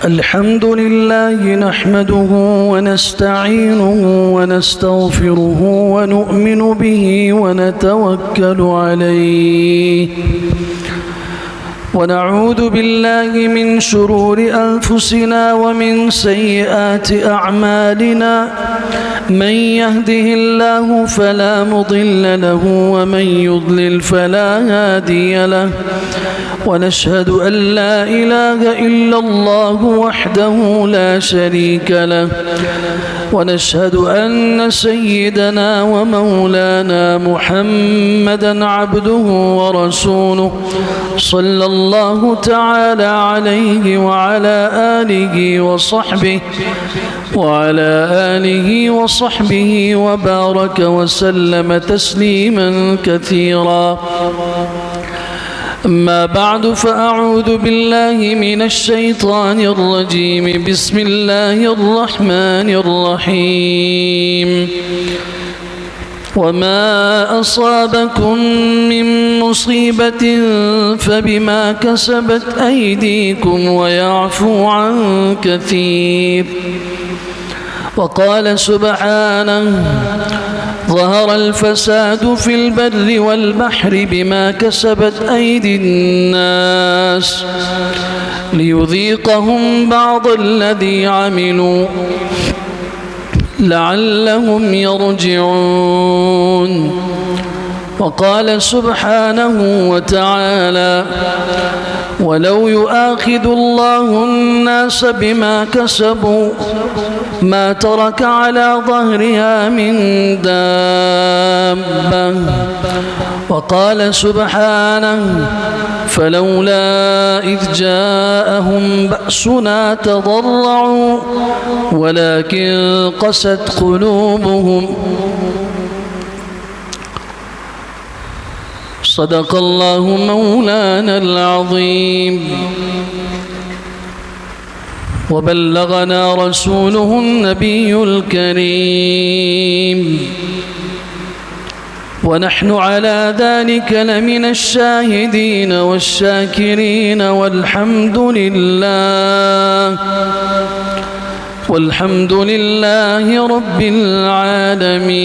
الحمد لله نحمده ونستعينه ونستغفره ونؤمن به ونتوكل عليه ونعوذ بالله من شرور أنفسنا ومن سيئات أعمالنا من يهده الله فلا مضل له ومن يضلل فلا هادي له ونشهد أن لا إله إلا الله وحده لا شريك له ونشهد أن سيدنا ومولانا محمدًا عبده ورسوله صلى الله تعالى عليه وعلى آله وصحبه وبارك وسلم تسليما كثيرا. أما بعد فأعوذ بالله من الشيطان الرجيم. بسم الله الرحمن الرحيم. وما أصابكم من مصيبة فبما كسبت أيديكم ويعفو عن كثير. وقال سبحانه: ظهر الفساد في البر والبحر بما كسبت أيدي الناس ليذيقهم بعض الذي عملوا لعلهم يرجعون. وقال سبحانه وتعالى: ولو يؤاخذ الله الناس بما كسبوا ما ترك على ظهرها من دابة. وقال سبحانه: فلولا إذ جاءهم بأسنا تضرعوا ولكن قست قلوبهم. صدق الله مولانا العظيم وبلغنا رسوله النبي الكريم ونحن على ذلك لمن الشاهدين والشاكرين والحمد لله رب العالمين.